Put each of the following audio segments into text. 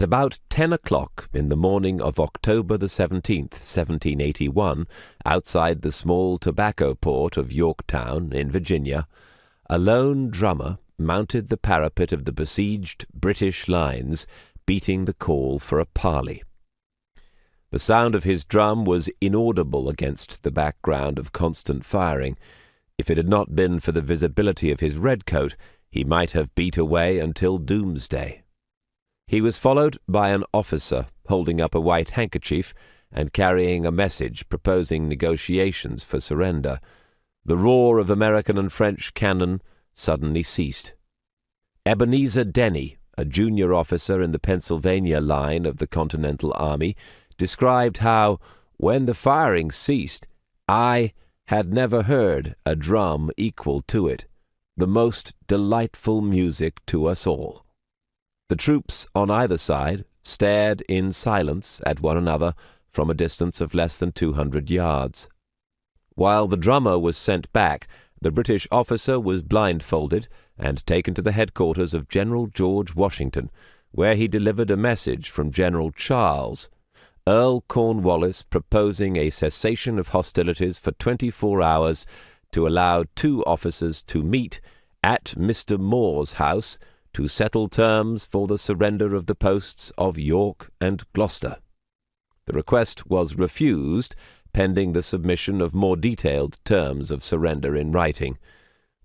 At about 10 o'clock in the morning of October the 17th, 1781, outside the small tobacco port of Yorktown in Virginia, a lone drummer mounted the parapet of the besieged British lines, beating the call for a parley. The sound of his drum was inaudible against the background of constant firing. If it had not been for the visibility of his red coat, he might have beat away until doomsday. He was followed by an officer holding up a white handkerchief and carrying a message proposing negotiations for surrender. The roar of American and French cannon suddenly ceased. Ebenezer Denny, a junior officer in the Pennsylvania line of the Continental Army, described how, when the firing ceased, I had never heard a drum equal to it, the most delightful music to us all. The troops on either side stared in silence at one another from a distance of less than 200 yards. While the drummer was sent back, the British officer was blindfolded and taken to the headquarters of General George Washington, where he delivered a message from General Charles, Earl Cornwallis, proposing a cessation of hostilities for 24 hours to allow 2 officers to meet at Mr. Moore's house to settle terms for the surrender of the posts of York and Gloucester. The request was refused, pending the submission of more detailed terms of surrender in writing.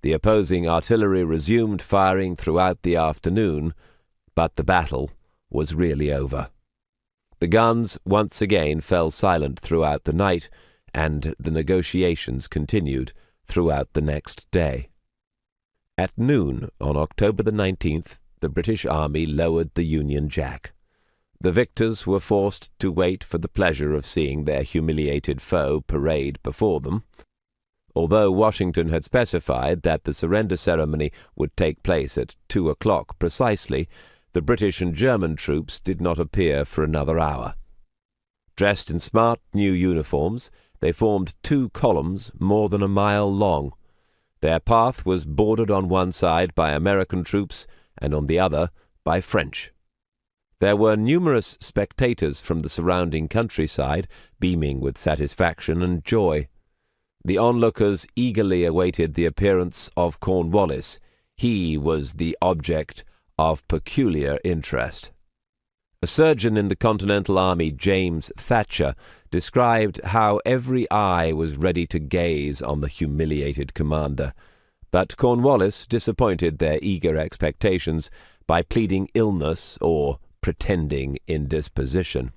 The opposing artillery resumed firing throughout the afternoon, but the battle was really over. The guns once again fell silent throughout the night, and the negotiations continued throughout the next day. At noon on October the 19th, the British Army lowered the Union Jack. The victors were forced to wait for the pleasure of seeing their humiliated foe parade before them. Although Washington had specified that the surrender ceremony would take place at 2 o'clock precisely, the British and German troops did not appear for another hour. Dressed in smart new uniforms, they formed 2 columns more than a mile long. Their path was bordered on one side by American troops and on the other by French. There were numerous spectators from the surrounding countryside, beaming with satisfaction and joy. The onlookers eagerly awaited the appearance of Cornwallis. He was the object of peculiar interest. A surgeon in the Continental Army, James Thatcher, described how every eye was ready to gaze on the humiliated commander, but Cornwallis disappointed their eager expectations by pleading illness or pretending indisposition.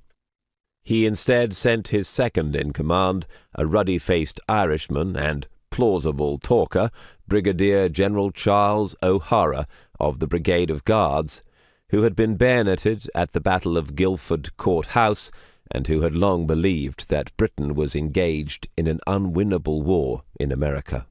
He instead sent his second in command, a ruddy-faced Irishman and plausible talker, Brigadier General Charles O'Hara of the Brigade of Guards, who had been bayoneted at the Battle of Guilford Court House, and who had long believed that Britain was engaged in an unwinnable war in America.